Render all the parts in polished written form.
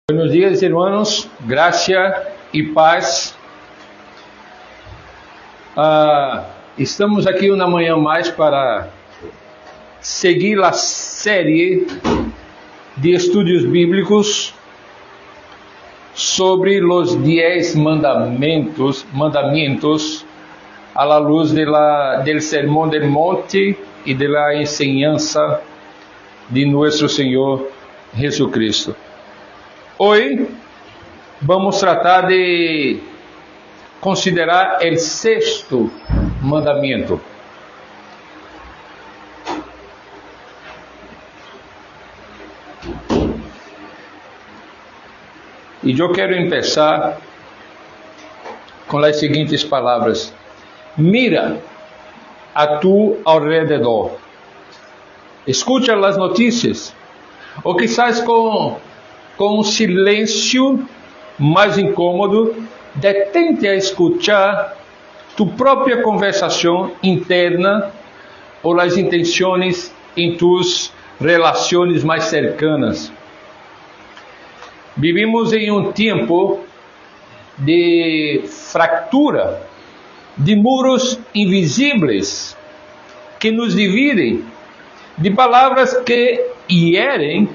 Buenos días, hermanos, gracia y paz. Estamos aqui uma manhã mais para seguir a série de estudos bíblicos sobre os 10 mandamentos a la luz del Sermón del Monte y de la enseñanza de nuestro Señor Jesucristo. Hoy vamos tratar de considerar o sexto mandamento. E eu quero começar com as seguintes palavras: mira a tu alrededor, escucha as notícias, ou quizás com um silêncio mais incômodo, detente a escuchar tu própria conversação interna ou as intenções em tus relações mais cercanas. Vivimos em um tempo de fractura, de muros invisíveis que nos dividem, de palavras que hierem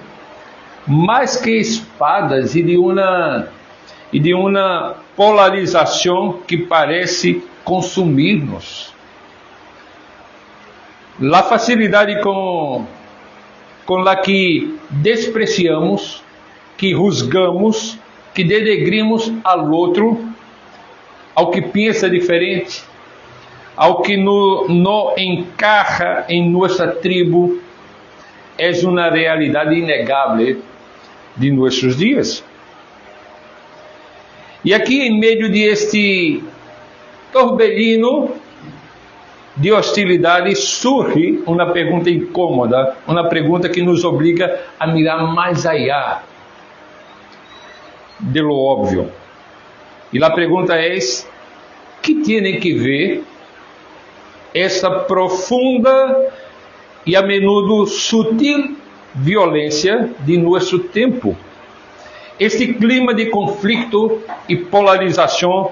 mais que espadas e de uma polarização que parece consumir-nos. A facilidade com a que despreciamos, que juzgamos, que denegrimos ao outro, ao que pensa diferente, ao que não encaja em nossa tribo, é uma realidade inegável de nossos dias. E aqui, em meio de este torbellino de hostilidade, surge uma pergunta incômoda, uma pergunta que nos obriga a mirar mais allá de lo óbvio. E a pergunta é: que tem que ver essa profunda e a menudo sutil violência de nosso tempo, este clima de conflito e polarização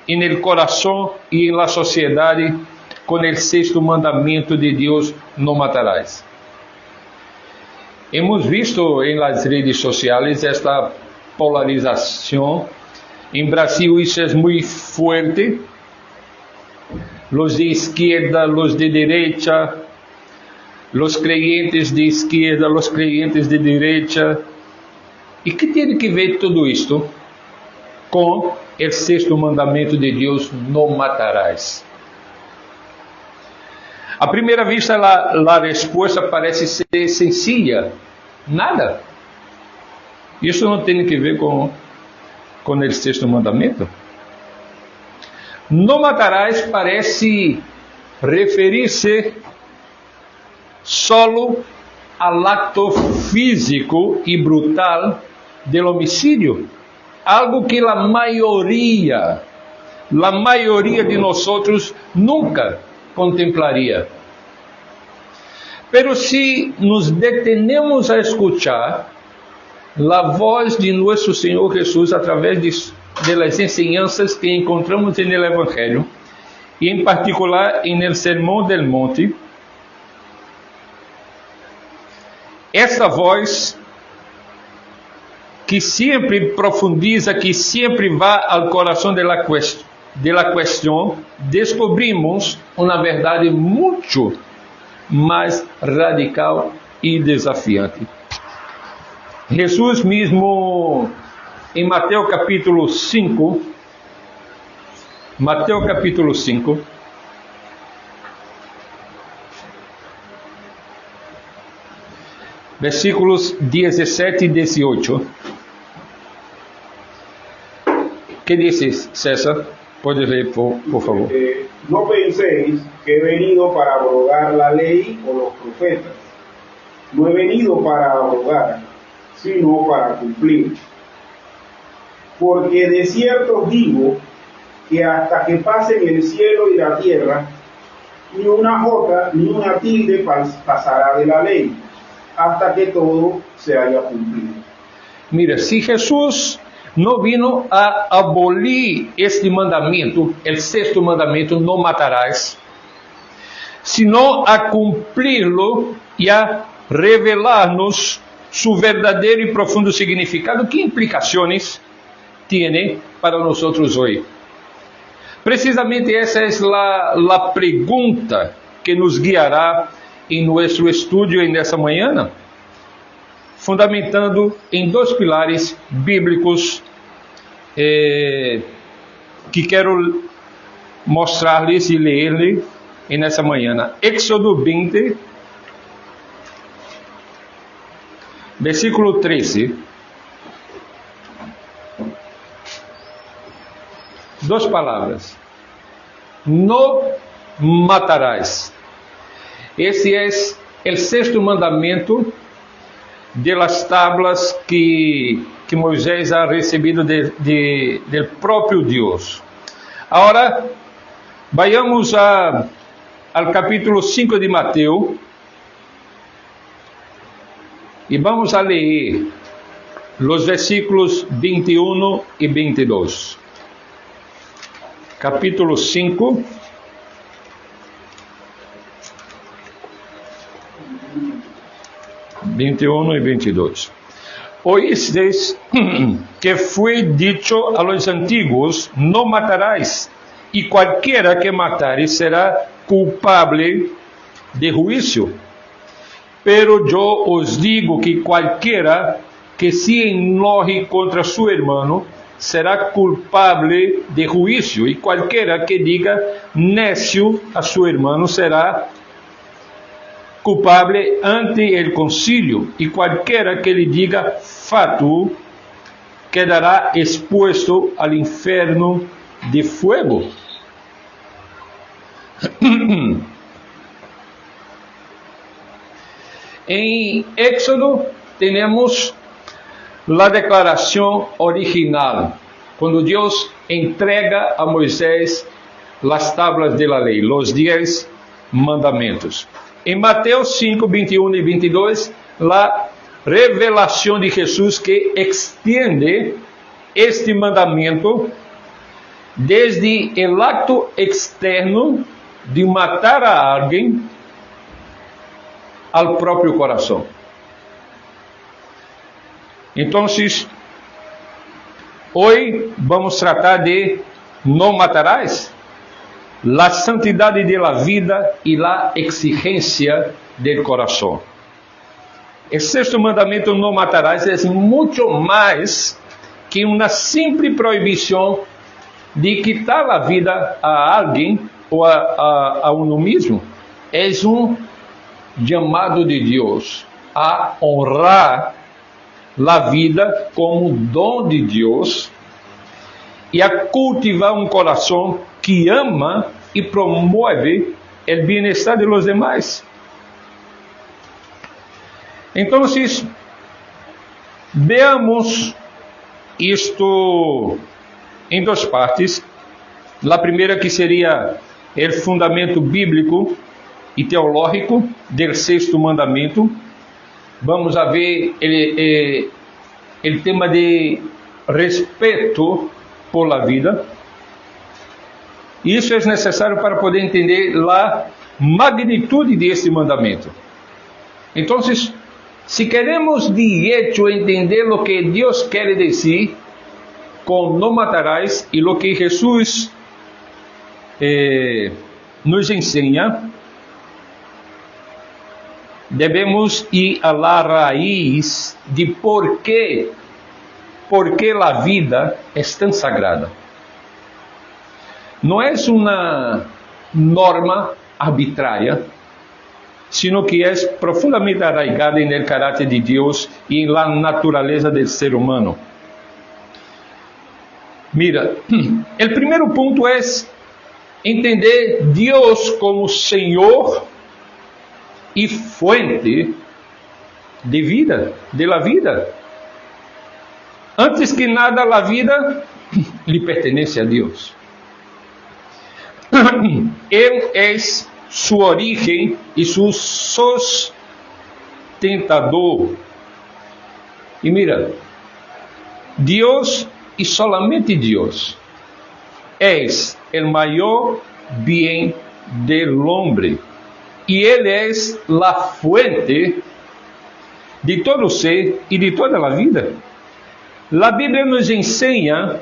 no coração e na sociedade, com o sexto mandamento de Deus: não matarás. Hemos visto em las redes sociais esta polarização. Em Brasil isso é muito forte. Los de izquierda, los de derecha, los creyentes de izquierda, los creyentes de derecha. E que tem que ver tudo isto com o sexto mandamento de Deus: não matarás? À primeira vista, a resposta parece ser sencilla: nada. Isso não tem que ver com o sexto mandamento. Não matarás parece referir-se solo al acto físico e brutal del homicídio, algo que a maioria de nós nunca contemplaria. Pero se nos detenemos a escuchar a voz de nosso Senhor Jesus através de las enseñanzas que encontramos no Evangelho, e em particular no Sermão del Monte, essa voz que sempre profundiza, que sempre vai ao coração de la questão, descobrimos uma verdade muito mais radical e desafiante. Jesus mesmo, em Mateus capítulo 5, versículos 17 e 18. ¿Qué dices, César? Puedes leer, por favor. No penséis que he venido para abrogar la ley o los profetas. No he venido para abrogar, sino para cumplir. Porque de cierto os digo que hasta que pasen el cielo y la tierra, ni una jota ni una tilde pasará de la ley, hasta que todo se haya cumplido. Mira, si Jesús no vino a abolir este mandamiento, el sexto mandamiento, no matarás, sino a cumplirlo y a revelarnos su verdadero y profundo significado. ¿Qué implicaciones tiene para nosotros hoy? Precisamente esa es la pregunta que nos guiará em nosso estudo nessa manhã, fundamentando em dois pilares bíblicos que quero mostrar-lhes e ler-lhes nessa manhã. Éxodo 20, versículo 13. Duas palavras. No matarás. Esse é o sexto mandamento de las tablas que Moisés ha recebido del próprio Deus. Agora, vayamos ao capítulo 5 de Mateus e vamos a ler os versículos 21 e 22. Capítulo 5, (21 e 22). Oísteis que foi dicho a los antiguos: no matarás, e qualquer que matare será culpable de juízo. Pero yo os digo que qualquer que se enoje contra su hermano será culpable de juízo, e qualquer que diga necio a su hermano será culpable ante el concilio, e qualquer que lhe diga fatuo quedará expuesto al inferno de fuego. Em Éxodo temos a declaração original, quando Deus entrega a Moisés as tablas de la lei, os 10 mandamentos. Em Mateus 5, 21 e 22, a revelação de Jesus que extiende este mandamento desde o acto externo de matar a alguém ao próprio coração. Então, hoje vamos tratar de não matarás, a santidade de la vida e a exigência do coração. O sexto mandamento, não matarás, é muito mais que uma simples proibição de quitar a vida a alguém ou a uno mesmo. É chamado de Deus a honrar a vida como dom de Deus e a cultivar um coração que ama e promove o bem-estar de los demás. Então, veamos isto em duas partes. A primeira, que seria o fundamento bíblico e teológico do sexto mandamento. Vamos a ver o tema de respeito por la vida. Isso é necessário para poder entender a magnitude deste mandamento. Então, se queremos de hecho entender o que Deus quer dizer com não matarás e o que Jesus nos ensina, devemos ir a la raiz de por qué a vida é tão sagrada. Não é uma norma arbitrária, sino que é profundamente arraigada no caráter de Deus e na natureza do ser humano. Mira, o primeiro ponto é entender Deus como Senhor e fuente de vida, de la vida. Antes que nada, a vida lhe pertence a Deus. Ele é sua origem e seu sustentador. E mira, Dios y solamente Dios es el mayor bien del hombre y Él es la fuente de todo ser y de toda la vida. La Bíblia nos enseña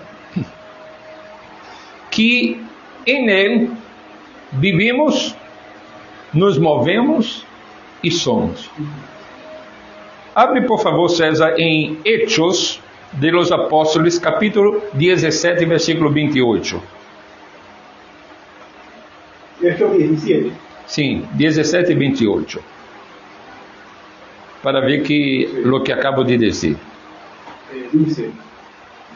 que en Él vivimos, nos movemos e somos. Abre, por favor, César, em Hechos de los Apóstolos, capítulo 17, versículo 28. Hechos 17. Sim, 17 e 28. Para ver que lo que acabo de dizer. Dice,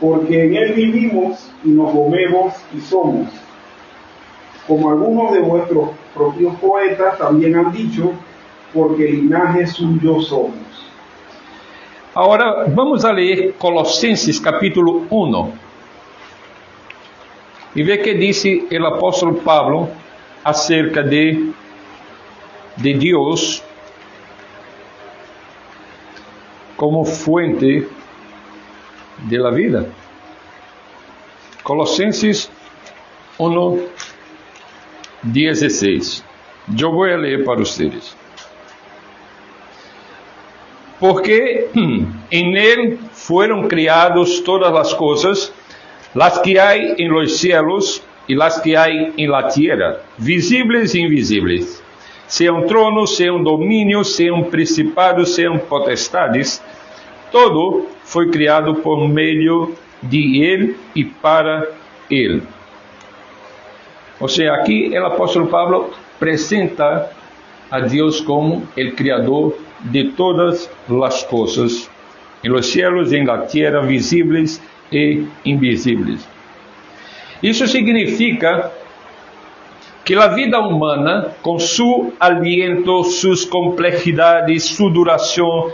porque en Él vivimos y nos movemos y somos. Como algunos de vuestros propios poetas también han dicho, porque linaje suyo somos. Agora, vamos a ler Colossenses capítulo 1 e ver que disse o apóstolo Pablo acerca de Deus como fuente de la vida. Colossenses 1:16. Eu vou ler para vocês. Porque en Él fueron criados todas las cosas, las que hay en los cielos y las que hay en la tierra, visibles e invisibles, sean tronos, sean dominios, sean principados, sean potestades, todo foi criado por meio de Él y para Él. Ou seja, aqui o apóstolo Pablo apresenta a Deus como el Criador de todas las cosas, en los cielos y en la tierra, visibles e invisibles. Isso significa que a vida humana, com su aliento, sus complejidades, su duración,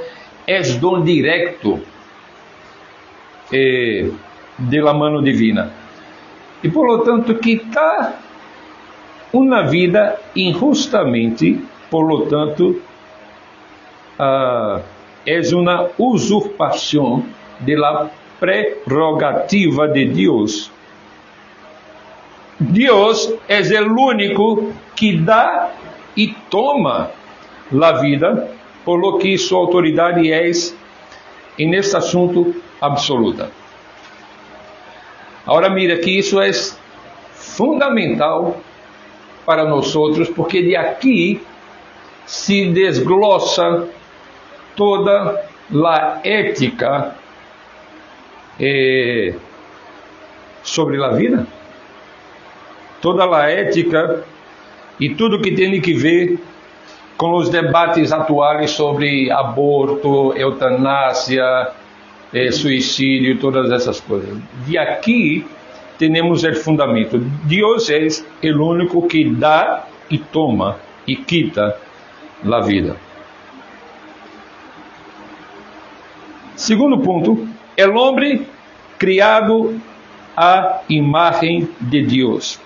es don directo de la mano divina. E por lo tanto, quitar uma vida injustamente, por lo tanto, es una usurpación de la prerrogativa de Dios. Dios es el único que da y toma la vida, por lo que su autoridad es en este asunto absoluta. Ahora mira que isso é fundamental para nós, porque de aqui se desglossa toda a ética sobre a vida, toda a ética e tudo que tem que ver com os debates atuais sobre aborto, eutanásia, suicídio, todas essas coisas. De aqui temos o fundamento. Deus é o único que dá e toma e quita a vida. Segundo ponto, el hombre criado à imagem de Deus.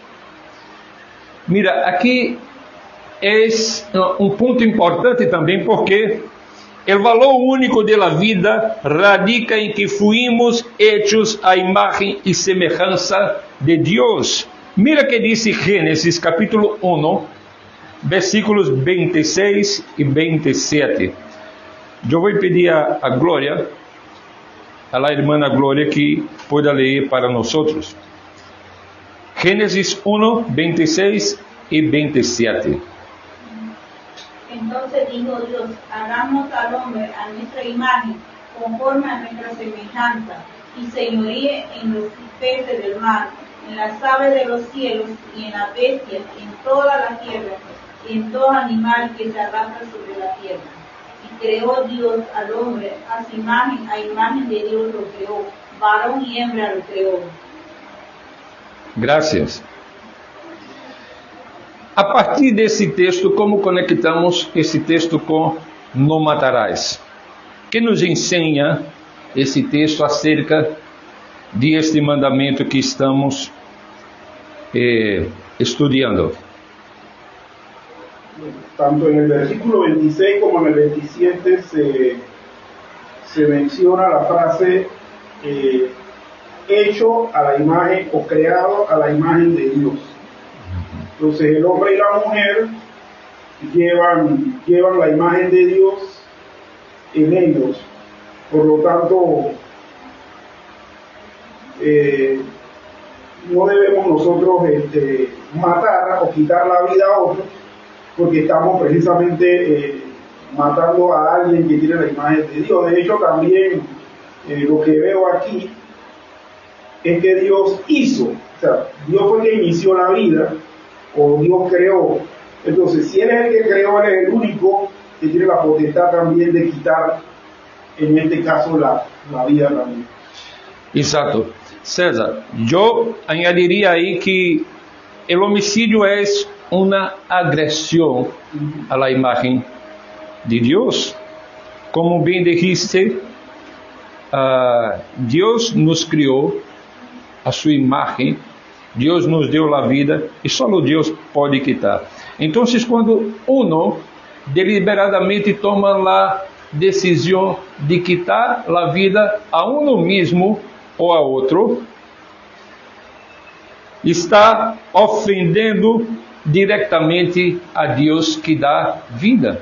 Mira, aqui é ponto importante também, porque o valor único da vida radica em que fuimos hechos à imagem e semelhança de Deus. Mira que diz Gênesis capítulo 1, versículos 26 e 27. Eu vou pedir a Glória, a irmã Glória, que pueda ler para nós. Gênesis 1, 26 e 27. Entonces dijo Dios, hagamos al hombre a nuestra imagen, conforme a nuestra semejanza, y señoríe en los peces del mar, en las aves de los cielos, y en las bestias, en toda la tierra, y en todo animal que se arrastra sobre la tierra. Y creó Dios al hombre a su imagen, a imagen de Dios lo creó, varón y hembra lo creó. Gracias. A partir desse texto, como conectamos esse texto com não matarás? Que nos ensina esse texto acerca deste mandamento que estamos estudando? Tanto en el versículo 26 como en el 27 se menciona la frase hecho a la imagen o creado a la imagen de Dios. Entonces el hombre y la mujer llevan la imagen de Dios en ellos. Por lo tanto, no debemos nosotros matar o quitar la vida a otros, porque estamos precisamente matando a alguien que tiene la imagen de Dios. De hecho, también lo que veo aquí es que Dios hizo, o sea, Dios fue que inició la vida, o Dios creó. Entonces, si Él es el que creó, Él es el único que tiene la potestad también de quitar, en este caso, la vida también. Exato. César, yo añadiría ahí que el homicidio es una agresión a la imagen de Dios. Como bien dijiste, Dios nos crió a su imagen, Dios nos dio la vida y solo Dios puede quitar. Entonces, cuando uno deliberadamente toma la decisión de quitar la vida a uno mismo ou a outro, está ofendendo diretamente a Deus que dá vida.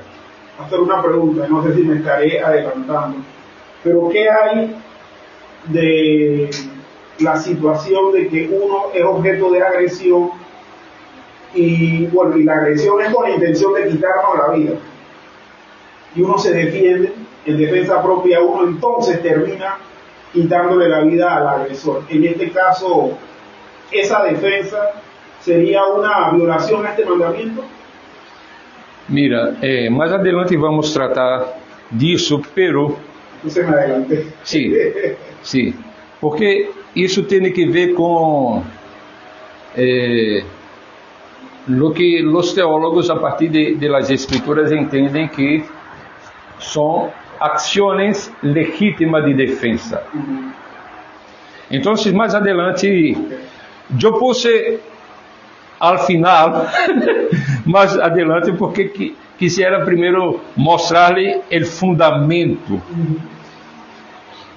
Hacer una pregunta, no sé si me estaré adelantando, pero ¿qué hay de la situación de que uno es objeto de agresión y la agresión es con la intención de quitarnos la vida y uno se defiende en defensa propia, uno entonces termina quitándole la vida al agresor? En este caso, esa defensa sería una violación a este mandamiento. Mira, mais adelante vamos tratar disso, pero... Você me adelante. Sim, sim, porque isso tem que ver com lo que os teólogos, a partir de las escrituras, entendem que são acciones legítimas de defensa. Entonces, más adelante, yo puse al final, más adelante, porque quisiera primero mostrarle el fundamento.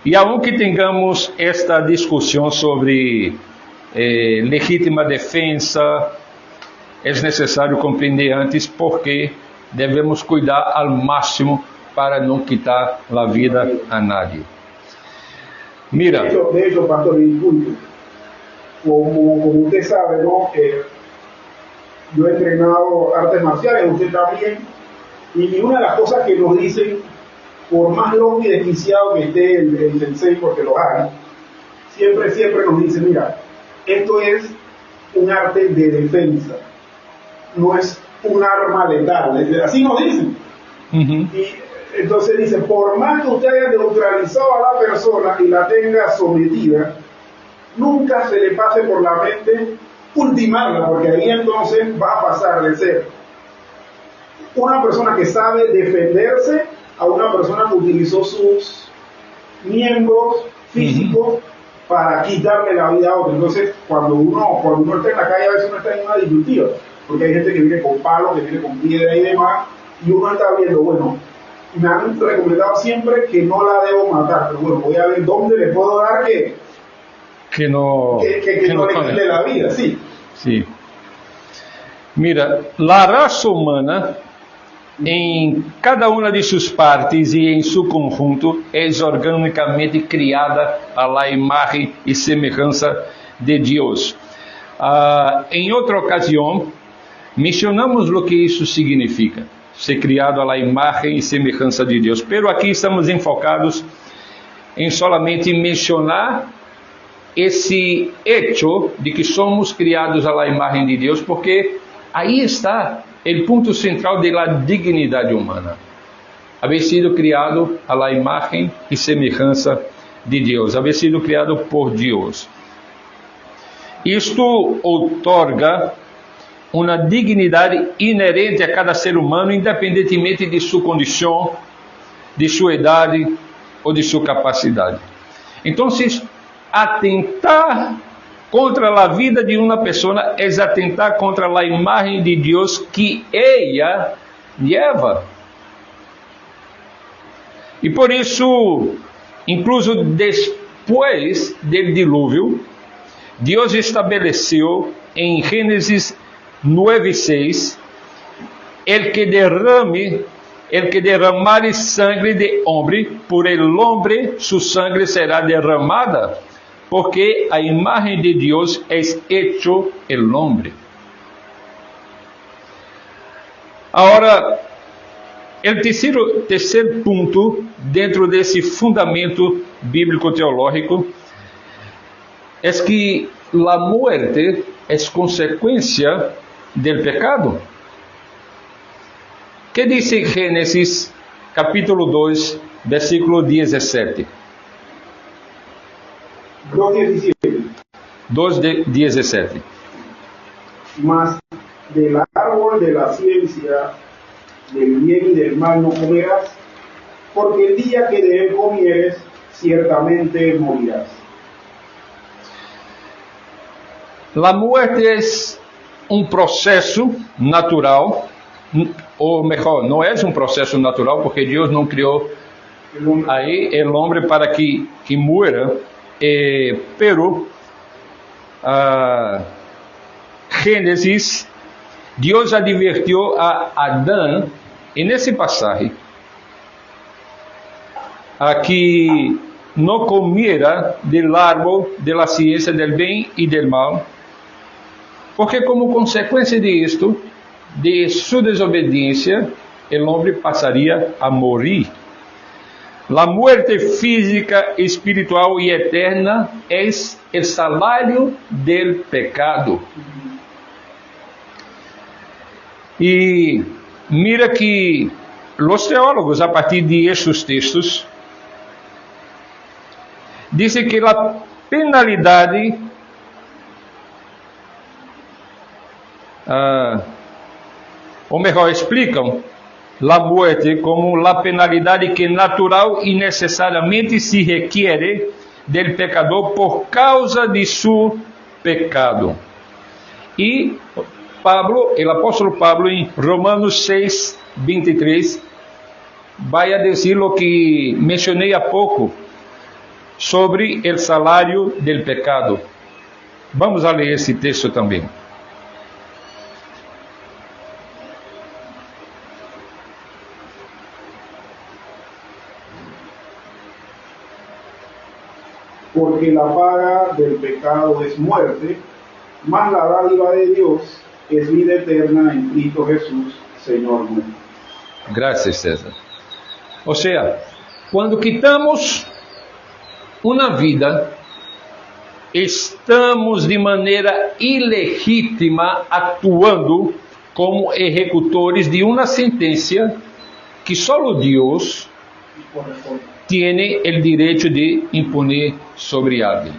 Y aunque tengamos esta discusión sobre legítima defensa, es necesario comprender antes porque debemos cuidar al máximo para não quitar a vida a nadie. Mira. De hecho, pastor, disculpe, como usted sabe, ¿no? Yo he entrenado artes marciales, usted también, y una de las cosas que nos dicen, por más loco y desquiciado que esté el sensei, porque lo hay, siempre nos dice, mira, esto es un arte de defensa, no es un arma letal, así nos dicen. Y entonces dice, por más que usted haya neutralizado a la persona y la tenga sometida, nunca se le pase por la mente ultimarla, porque ahí entonces va a pasar de ser una persona que sabe defenderse a una persona que utilizó sus miembros físicos para quitarle la vida a otro. Entonces, cuando uno está en la calle, a veces uno está en una disyuntiva, porque hay gente que viene con palos, que viene con piedra y demás, y uno está viendo, bueno, me han recomendado siempre que no la debo matar, pero bueno, voy a ver dónde le puedo dar que no le quite la vida, sí. Sí. Mira, la raza humana, em cada uma de suas partes e em seu conjunto, é organicamente criada à la imagem e semelhança de Deus. Em outra ocasião, mencionamos o que isso significa. Ser criado à imagem e semelhança de Deus. Pero aqui estamos enfocados em solamente mencionar esse hecho de que somos criados à imagem de Deus, porque aí está o ponto central da dignidade humana. Haver sido criado à imagem e semelhança de Deus, haver sido criado por Deus. Isto outorga uma dignidade inerente a cada ser humano, independentemente de sua condição, de sua idade ou de sua capacidade. Então, atentar contra a vida de uma pessoa é atentar contra a imagem de Deus que ela leva. E por isso, incluso Después del diluvio, Dios estableció en Génesis 9:6 el que derramare sangre de hombre, por el hombre su sangre será derramada, porque a imagen de Dios es hecho el hombre. Ahora, el tercer punto dentro desse fundamento bíblico-teológico es que la muerte es consecuencia del pecado. ¿Qué dice Génesis capítulo 2, versículo 17? 2:17. Mas del árbol de la ciencia, del bien y del mal no comerás, porque el día que de él comieres, ciertamente morirás. La muerte es um processo natural, ou melhor, não é um processo natural, porque Deus não criou aí o homem para que muera, pero Gênesis, Deus advertiu a Adão, e nesse passagem, a que não comiera del árbol de la ciencia del bem e del mal, porque como consequência de isto, de sua desobediência, o homem passaria a morir. La muerte física, espiritual e eterna é o salário del pecado. E mira que os teólogos, a partir de estes textos, dizem que a penalidade ou melhor, explicam a morte como a penalidade que natural e necessariamente se requiere del pecador por causa de seu pecado. E Pablo, o apóstolo Pablo, em Romanos 6:23, vai a dizer o que mencionei há pouco sobre o salário del pecado. Vamos a ler esse texto também. Porque la paga del pecado es muerte, mas la dádiva de Dios es vida eterna en Cristo Jesús, Señor nuestro. Graças, César. Ou seja, quando quitamos uma vida, estamos de maneira ilegítima atuando como executores de uma sentença que só Deus tiene el derecho de imponer sobre alguien.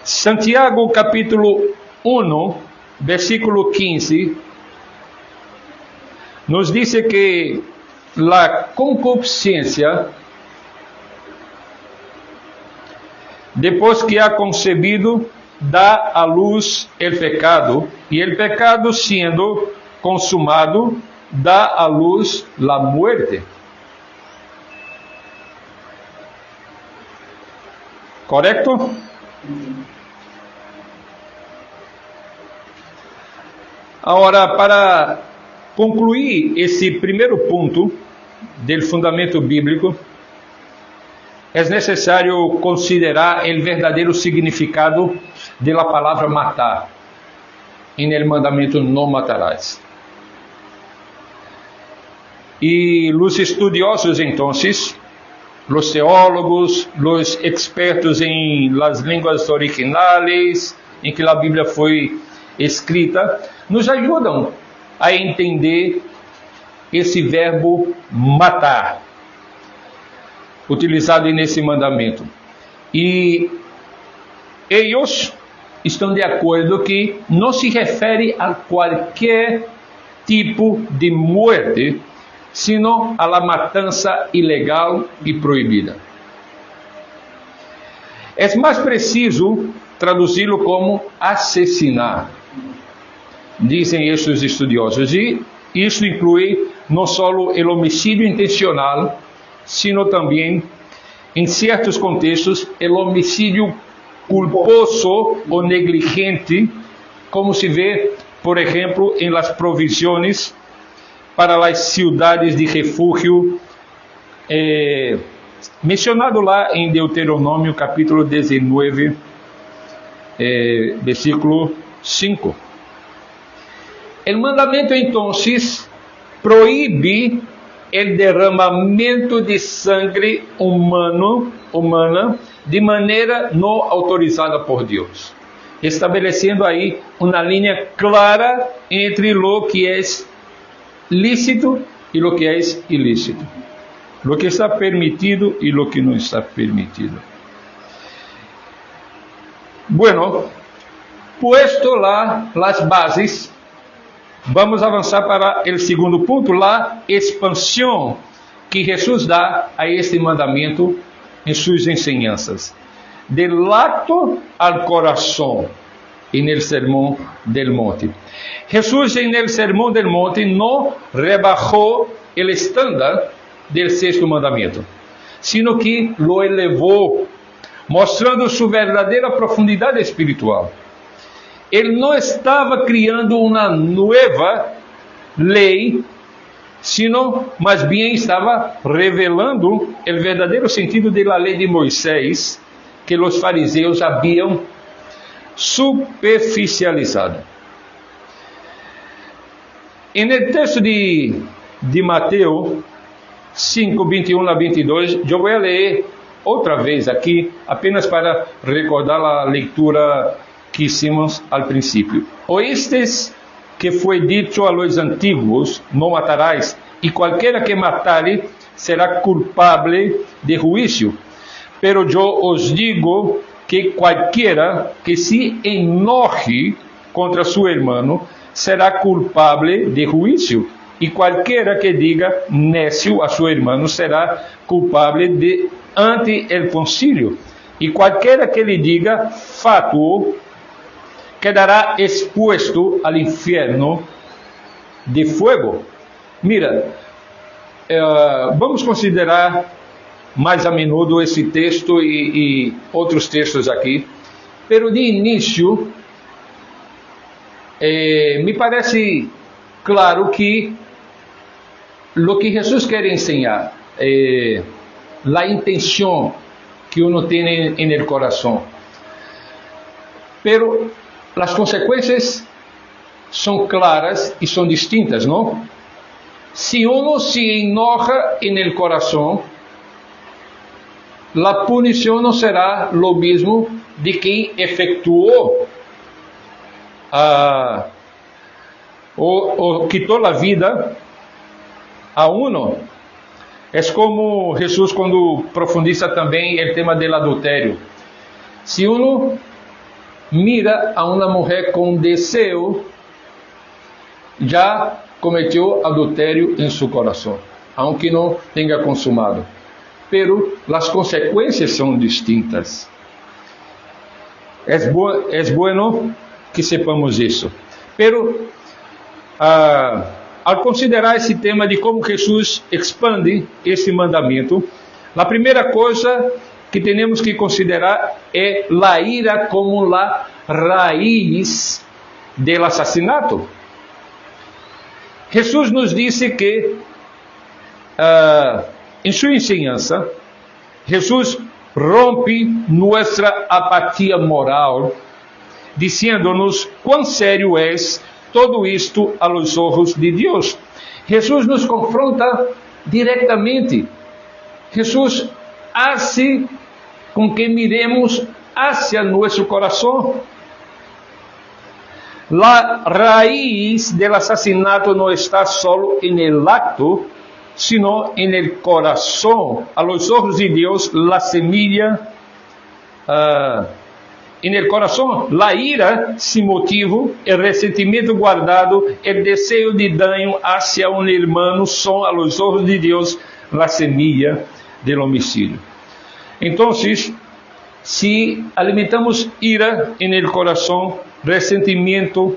Santiago capítulo 1, versículo 15, nos dice que la concupiscencia, después que ha concebido, da a luz el pecado, y el pecado siendo consumado, da a luz la muerte. Correto? Agora, para concluir esse primeiro ponto do fundamento bíblico, é necessário considerar o verdadeiro significado da palavra matar em el mandamento não matarás. E os estudiosos, então, los teólogos, los expertos em las línguas originales, em que a Bíblia foi escrita, nos ajudam a entender esse verbo matar, utilizado nesse mandamento. E eles estão de acordo que não se refere a qualquer tipo de muerte, sino a la matança ilegal e proibida. É mais preciso traduzi-lo como assassinar, dizem estes estudiosos, e isso inclui não só o homicídio intencional, sino também em certos contextos, o homicídio culposo ou negligente, como se vê, por exemplo, em las provisões para as cidades de refúgio, mencionado lá em Deuteronômio capítulo 19, versículo 5. O mandamento, então, proíbe o derramamento de sangue humana de maneira não autorizada por Deus, estabelecendo aí uma linha clara entre o que é lícito e o que é ilícito, o que está permitido e o que não está permitido. Bueno, puesto lá as bases, vamos avançar para o segundo ponto, a expansão que Jesus dá a este mandamento em suas enseñanças, del acto al corazón, en el Sermón del Monte. Jesús en el Sermón del Monte no rebajó el estándar del sexto mandamiento, sino que lo elevó, mostrando su verdadera profundidad espiritual. Ele não estava criando uma nova lei, sino mais bem estava revelando o verdadeiro sentido da lei de Moisés, que os fariseus haviam superficializado. En el texto de Mateus 5, 21 a 22, eu vou ler outra vez aqui, apenas para recordar a leitura que hicimos al princípio. Oístes que foi dito a los antiguos, não matarás, e qualquer que matare será culpable de juízo. Pero eu os digo que qualquer que se enoje contra su hermano será culpable de juízo, e qualquer que diga necio a su hermano será culpable de ante el concilio, e qualquer que lhe diga fatuo quedará expuesto al infierno de fuego. Mira, vamos considerar mais a menudo esse texto e outros textos aqui, pero de início, me parece claro que o que Jesus quer ensinar, a intenção que uno tem en el corazón, pero as consequências são claras e são distintas, não? Se uno se enoja en el corazón, la punição não será lo mismo de quem efetuou ou quitou a vida a uno. É como Jesus quando profundiza também o tema do adultério. Se uno mira a uma mulher com desejo, já cometeu adultério em seu coração, aunque não tenha consumado. Pero as consequências são distintas. É bueno que sepamos isso. Pero ao considerar esse tema de como Jesus expande esse mandamento, a primeira coisa que temos que considerar é a ira como a raiz do assassinato. Jesus nos disse que, em sua enseñança, Jesus rompe nossa apatia moral, dizendo-nos quão sério é todo isto a los ojos de Deus. Jesus nos confronta diretamente. Jesus hace com que miremos hacia nosso coração. La raíz del assassinato no está solo en el acto, sino en el corazón. A los ojos de Dios, la semilla en el corazón, la ira sin motivo, el resentimiento guardado, el deseo de daño hacia un hermano son a los ojos de Dios la semilla del homicidio. Entonces, si alimentamos ira en el corazón, ressentimento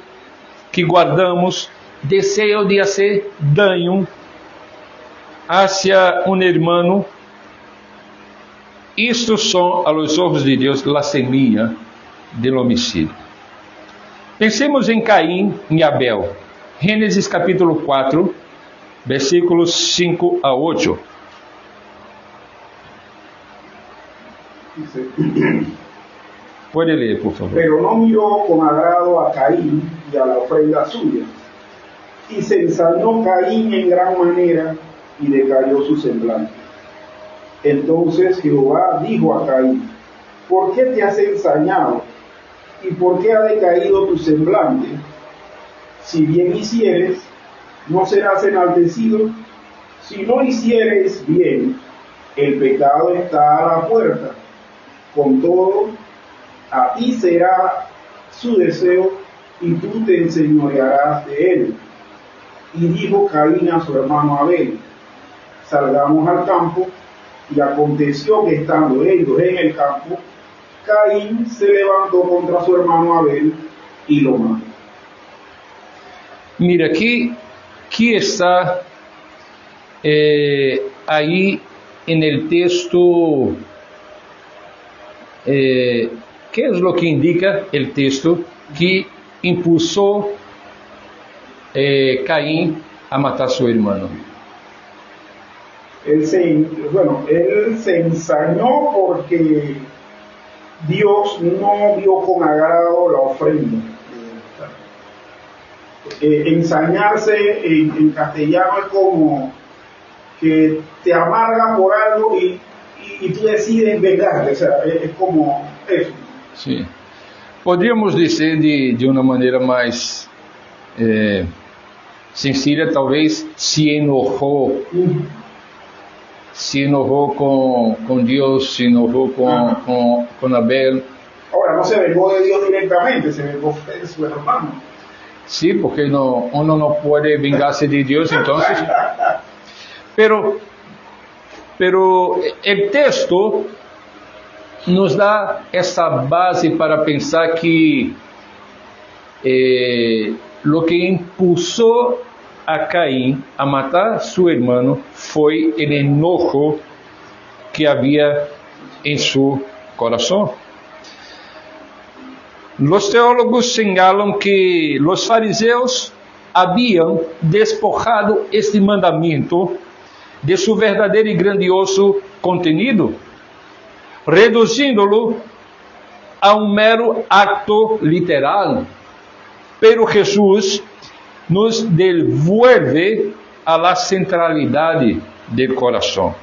que guardamos, desejo de fazer dano hacia um irmão, estos são, a los ojos de Deus, a semilla do homicídio. Pensemos em Caim e Abel. Gênesis capítulo 4, versículos 5 a 8. Puede leer, por favor. Pero no miró con agrado a Caín y a la ofrenda suya. Y se ensañó Caín en gran manera y decayó su semblante. Entonces Jehová dijo a Caín: ¿por qué te has ensañado? ¿Y por qué ha decaído tu semblante? Si bien hicieres, no serás enaltecido. Si no hicieres bien, el pecado está a la puerta. Con todo, a ti será su deseo y tú te enseñorearás de él. Y dijo Caín a su hermano Abel: salgamos al campo. Y aconteció que estando ellos en el campo, Caín se levantó contra su hermano Abel y lo mató. Mira, aqui está aí no texto, que é o que indica o texto que impulsou Caín a matar seu irmão. Él se ensañó porque Dios no vio con agrado la ofrenda. Ensañarse en castellano es como que te amarga por algo y tú decides vengarte, o sea, es como eso. Sim. Poderíamos dizer de uma maneira mais sencilla, talvez se enojou. Se enojou com Deus, se enojou com Abel. Ahora, no se vengó de Dios directamente, se vengó de su hermano. Sí, porque uno no puede vengarse de Dios, entonces. Pero el texto nos da essa base para pensar que lo que impulsou a Caín a matar su hermano foi el enojo que havia em su coração. Los teólogos señalam que los fariseus haviam despojado este mandamento de su verdadeiro e grandioso contenido, reduzindo-lo a um mero acto literal. Pero Jesús nos devuelve a la centralidade del coração.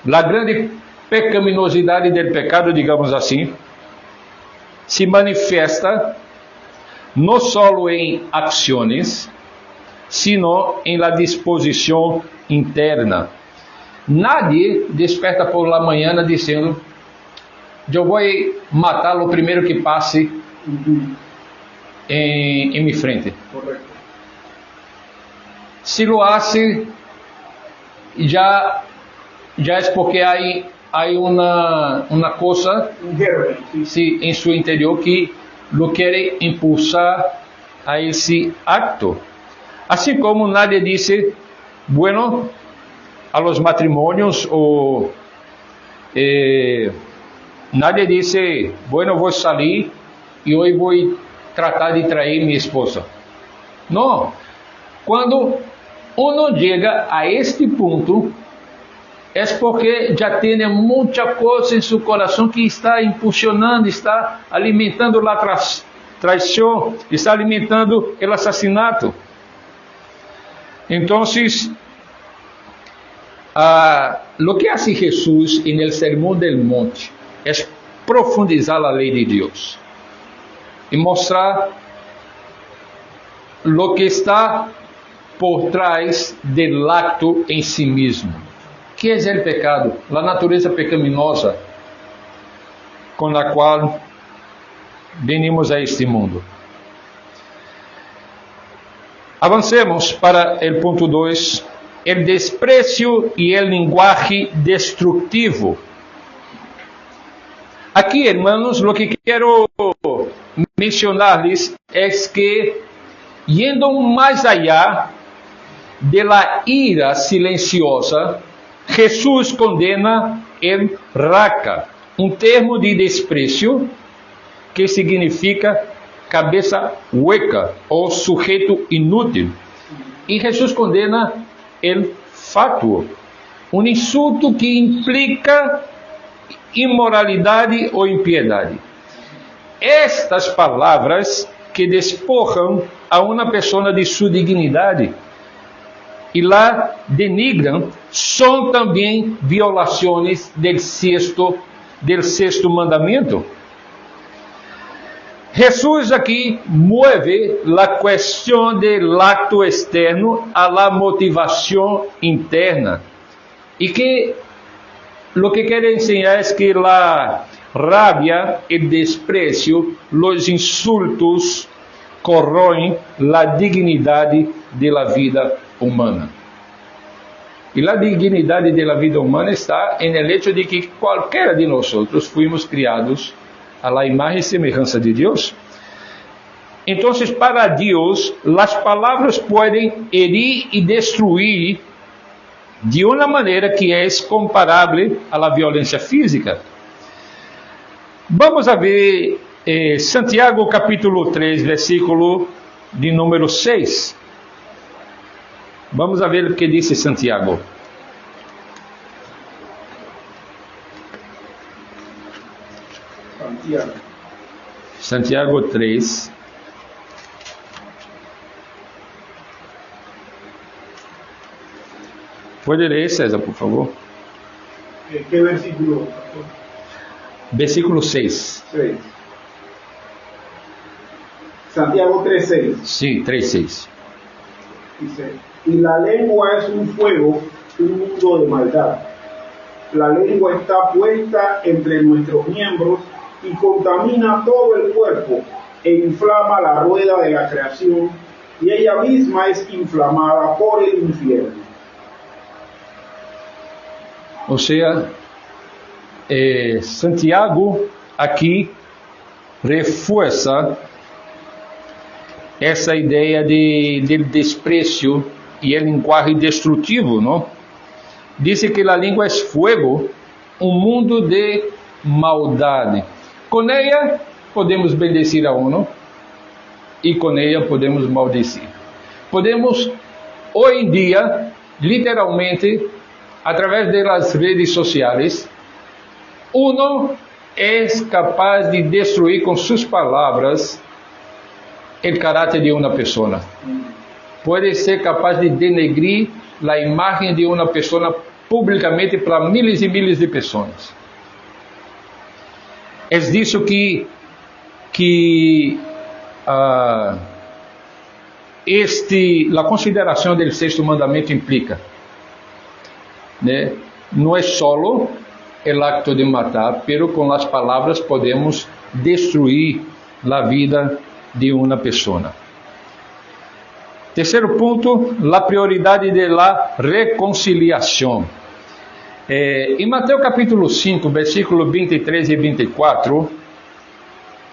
La grande pecaminosidade del pecado, digamos assim, se manifesta no solo em acciones, sino em la disposição interna. Nadie desperta por la mañana dizendo: eu vou matar o primeiro que passe em mi frente. Correcto. Si lo hace, ya es porque hay una cosa Un germen, sí. sí, en su interior que lo quiere impulsar a ese acto. Así como nadie dice, bueno, a los matrimonios o nadie dice, bueno, voy a salir y hoy voy a tratar de traer mi esposa. No, cuando uno llega a este punto, es porque ya tiene mucha cosa en su corazón que está impulsionando, está alimentando la traición, está alimentando el asesinato. Entonces, lo que hace Jesús en el Sermón del Monte es profundizar la ley de Dios y mostrar lo que está por trás del acto en sí mismo. ¿Qué es el pecado? La naturaleza pecaminosa con la cual venimos a este mundo. Avancemos para el punto 2, el desprecio y el lenguaje destructivo. Aquí, hermanos, lo que quiero mencionarles es que, yendo más allá de la ira silenciosa, Jesús condena el raca, um termo de desprezo que significa cabeça hueca ou sujeito inútil. E Jesus condena el fatuo, um insulto que implica imoralidade ou impiedade. Estas palavras que despojam a uma pessoa de sua dignidade e la denigram são também violações del sexto mandamento. Jesús aquí mueve la cuestión del acto externo a la motivación interna. Y que lo que quiere enseñar es que la rabia, el desprecio, los insultos corroen la dignidad de la vida humana. Y la dignidad de la vida humana está en el hecho de que cualquiera de nosotros fuimos criados a la imagen y semejanza de Dios. Entonces, para Dios, las palabras pueden herir y destruir de una manera que es comparable a la violencia física. Vamos a ver Santiago capítulo 3, versículo de número 6. Vamos a ver o que diz Santiago. Santiago 3. Pode ler, César, por favor. ¿Qué versículo? Versículo 6. 6. Santiago 3:6. Sim, 3:6. Dice, y la lengua es un fuego, un mundo de maldad. La lengua está puesta entre nuestros miembros y contamina todo el cuerpo e inflama la rueda de la creación, y ella misma es inflamada por el infierno. Ou seja, Santiago aqui reforça essa ideia de desprezo e el lenguaje destrutivo, não? Diz que a língua é fogo, um mundo de maldade. Com ela podemos bendecir a uno e com ela podemos maldecir. Podemos, hoje em dia, literalmente, através das redes sociais, uno é capaz de destruir com suas palavras o caráter de uma pessoa. Pode ser capaz de denegrir a imagem de uma pessoa publicamente para miles e miles de pessoas. É disso que a consideração do sexto mandamento implica. Né? Não é solo o acto de matar, pero com as palavras podemos destruir a vida de uma pessoa. Terceiro ponto, a prioridade da reconciliação. Em Mateus capítulo 5, versículo 23 e 24,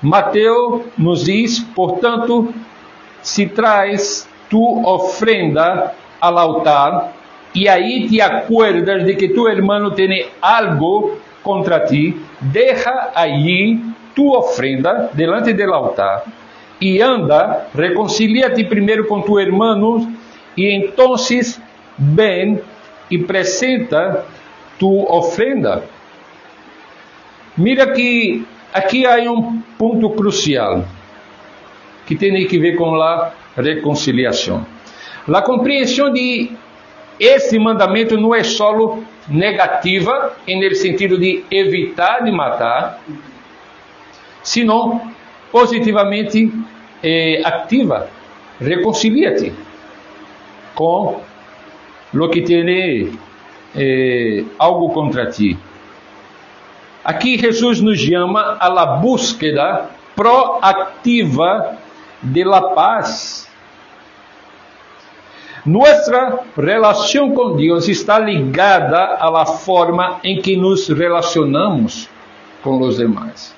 Mateus nos diz, portanto, se traz tu ofrenda ao altar, e aí te acuerdas de que tu hermano tem algo contra ti, deja allí tu ofrenda delante del altar, e anda, reconcilia-te primeiro com tu hermano, e entonces ven e presenta tu ofrenda. Mira que aqui há um ponto crucial que tem que ver com a reconciliação. A compreensão de esse mandamento não é só negativa, no sentido de evitar de matar, senão positivamente ativa. Reconcilia-te com o que tem algo contra ti. Aqui Jesus nos chama a la búsqueda proativa de la paz. Nossa relação com Deus está ligada à forma em que nos relacionamos com os demais.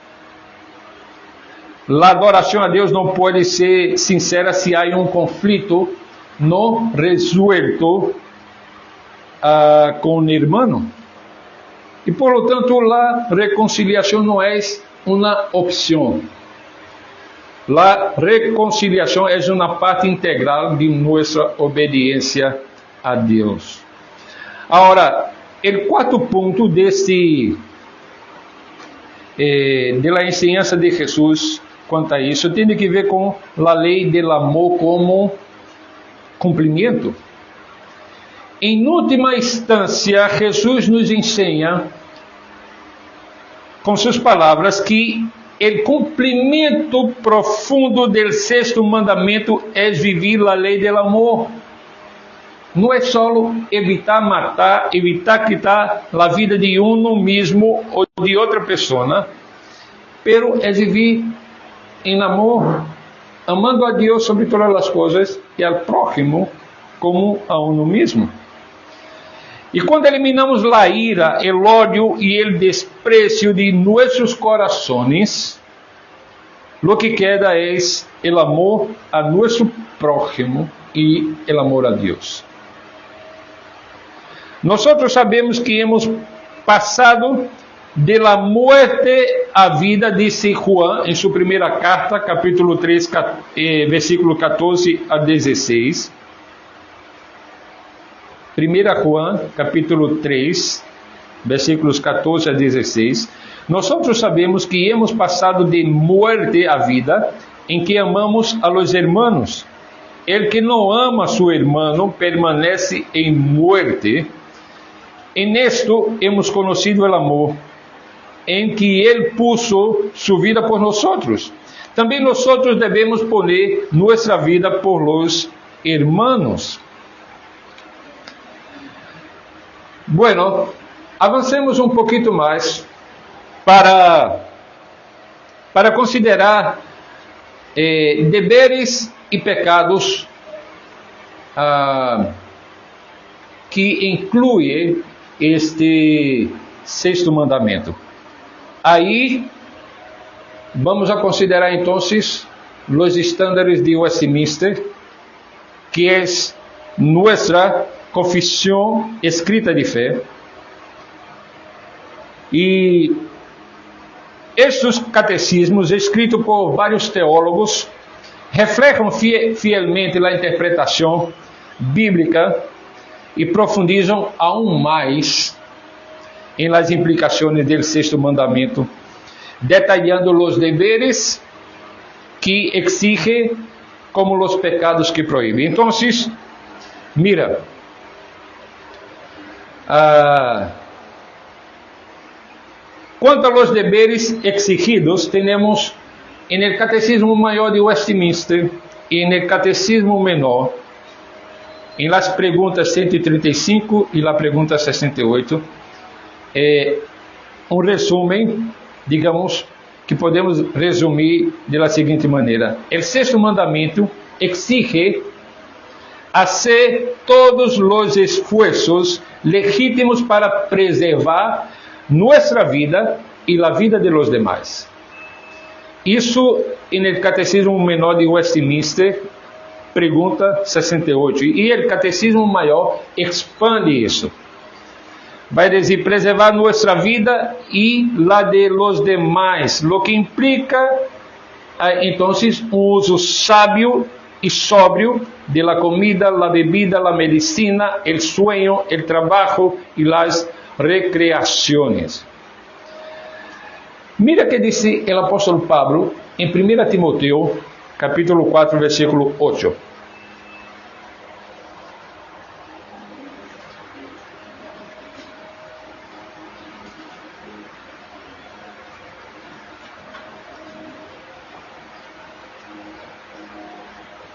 A adoração a Deus não pode ser sincera se há um conflito não resuelto com o irmão. E por lo tanto, a reconciliação não é uma opção. A reconciliação é uma parte integral de nossa obediência a Deus. Agora, o quarto ponto de la enseñanza de Jesus quanto a isso tem que ver com a lei do amor como cumprimento. Em última instância, Jesus nos ensina com suas palavras que o cumprimento profundo do sexto mandamento é viver a lei do amor. Não é só evitar matar, evitar quitar a vida de uno mesmo ou de outra pessoa, pero é viver em amor, amando a Deus sobre todas as coisas e ao próximo como a uno mesmo. E quando eliminamos a ira, o ódio e o desprezo de nossos corações, lo que queda é o amor a nosso próximo e o amor a Deus. Nós sabemos que hemos passado de la muerte à vida, disse Juan em sua primeira carta, capítulo 3, versículo 14 a 16. 1 Juan, capítulo 3, versículos 14 a 16. Nós sabemos que hemos passado de muerte à vida, em que amamos a los hermanos. El que não ama a seu irmão permanece em muerte. En esto hemos conocido el amor, en que Él puso su vida por nosotros. También nosotros debemos poner nuestra vida por los hermanos. Bueno, avancemos um pouquinho mais para considerar deveres e pecados que inclui este sexto mandamento. Aí vamos a considerar então os estándares de Westminster, que é nossa confissão escrita de fé. E estes catecismos, escritos por vários teólogos, refletem fielmente a interpretação bíblica e profundizam aún mais em las implicações do sexto mandamento, detalhando os deveres que exige como os pecados que proíbe. Então, mira, quanto aos deveres exigidos, temos no Catecismo Maior de Westminster e no Catecismo Menor, em las perguntas 135 e la pergunta 68, um resumo, digamos, que podemos resumir da seguinte maneira: o sexto mandamento exige hacer todos os esfuerzos legítimos para preservar nossa vida e a vida de los demás. Isso no Catecismo Menor de Westminster, pergunta 68. E o Catecismo Maior expande isso. Vai dizer preservar nossa vida e la de los demás, lo que implica, então, uso sábio e sóbrio de la comida, la bebida, la medicina, el sueño, el trabajo y las recreaciones. Mira que dice el apóstol Pablo en 1 Timoteo, capítulo 4, versículo 8.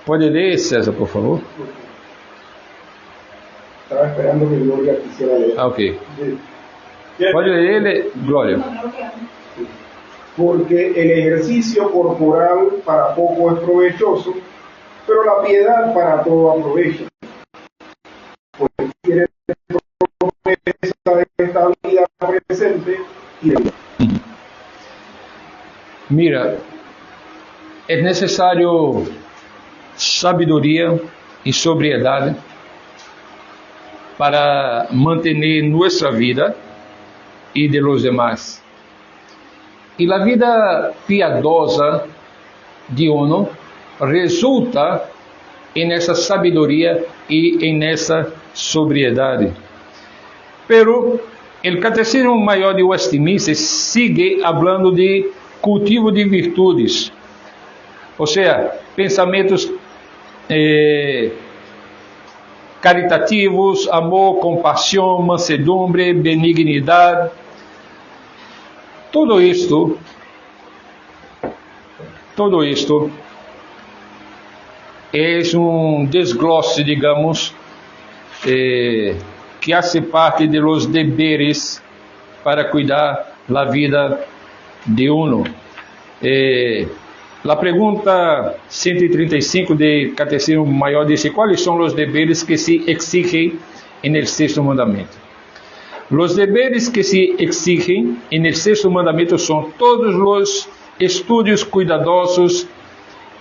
¿Puede leer, César, por favor? Estaba esperando que Gloria quisiera leer. Ok. ¿Puede leer, Gloria? Porque el ejercicio corporal para poco es provechoso, pero la piedad para todo aprovecha. Porque tiene promesa de esta vida presente y de vida. Mira, é necessário sabedoria e sobriedade para manter nossa vida y de los demás. Y la vida piadosa de uno resulta en esa sabiduría y en esa sobriedad. Pero el Catecismo Mayor de Westminster sigue hablando de cultivo de virtudes, o sea, pensamentos caritativos, amor, compasión, mansedumbre, benignidad. Todo esto es un desglose, digamos, que hace parte de los deberes para cuidar la vida de uno. La pregunta 135 del Catecismo Mayor dice: ¿cuáles son los deberes que se exigen en el sexto mandamiento? Los deberes que se exigen en el sexto mandamiento son todos los estudios cuidadosos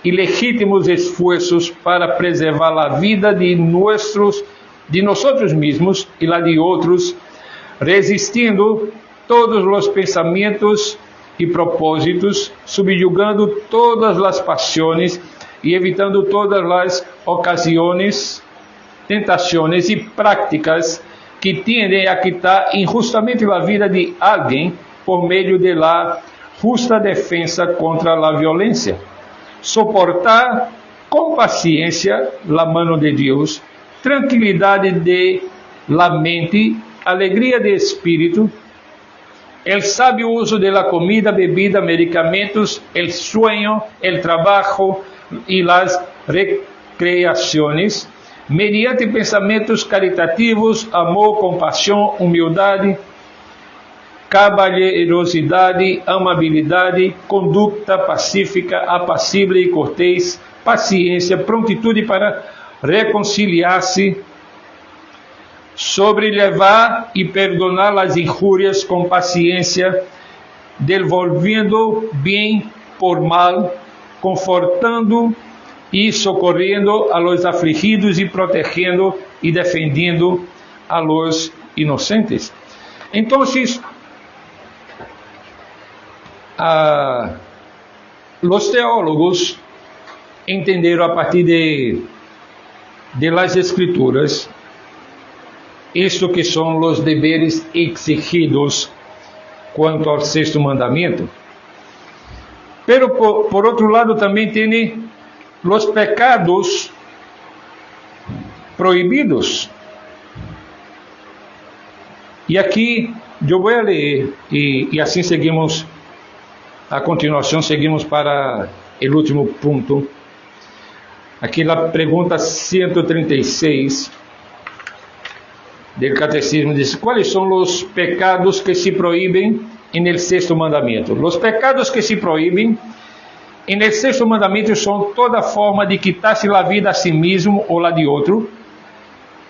y legítimos esfuerzos para preservar la vida de nosotros mismos y la de otros, resistiendo todos los pensamientos y propósitos, subyugando todas las pasiones y evitando todas las ocasiones, tentaciones y prácticas que tienden a quitar injustamente la vida de alguien por medio de la justa defensa contra la violencia. Soportar con paciencia la mano de Dios, tranquilidad de la mente, alegría de espíritu, el sabio uso de la comida, bebida, medicamentos, el sueño, el trabajo y las recreaciones, mediante pensamientos caritativos, amor, compasión, humildad, caballerosidad, amabilidad, conducta pacífica, apacible y cortés, paciencia, prontitud para reconciliar-se, sobrellevar y perdonar las injurias con paciencia, devolviendo bien por mal, confortando y socorriendo a los afligidos y protegiendo y defendiendo a los inocentes. Entonces, los teólogos entenderam a partir de las Escrituras isto que são os deveres exigidos quanto ao sexto mandamento. Pero por outro lado também tem os pecados proibidos. E aqui eu vou ler e assim seguimos. A continuação seguimos para o último ponto. Aqui na pergunta 136 do Catecismo diz: quais são os pecados que se proíbem no sexto mandamento? Os pecados que se proíbem no sexto mandamento são toda forma de quitar-se a vida a si mesmo ou a de outro,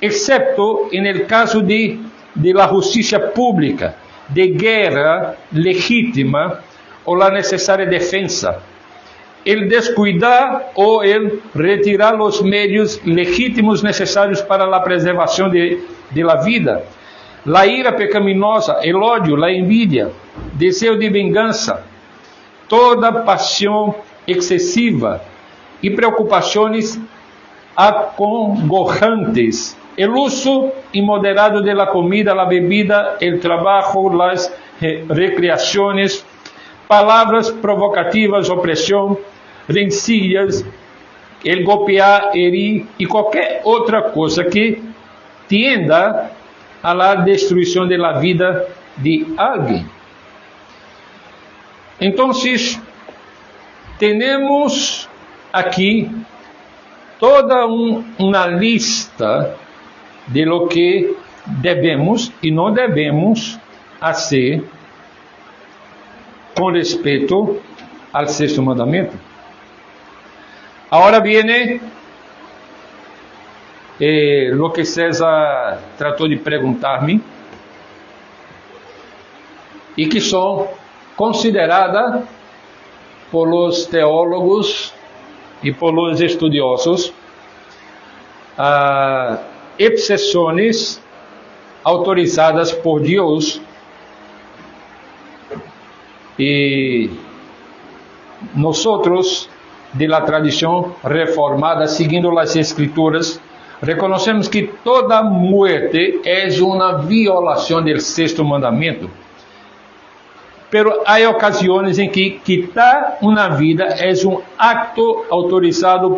excepto no caso de la justiça pública, de guerra legítima ou la necessária defensa, el descuidar ou el retirar os meios legítimos necessários para a preservação de la vida, la ira pecaminosa, el ódio, la envidia, desejo de vingança, toda paixão excessiva e preocupações acongojantes, el uso imoderado de la comida, la bebida, el trabajo, las recreações, palavras provocativas, opressão, rencillas, el golpear, herir e qualquer outra coisa que tienda a la destruição de la vida de alguém. Então, temos aqui toda uma lista de lo que devemos e não devemos fazer com respeito ao sexto mandamento. Agora viene lo que César tratou de perguntar-me e que são consideradas por los teólogos e por los estudiosos exceções autorizadas por Deus Y nosotros, de la tradición reformada, siguiendo las Escrituras, reconocemos que toda muerte es una violación del sexto mandamiento. Pero hay ocasiones en que quitar una vida es un acto autorizado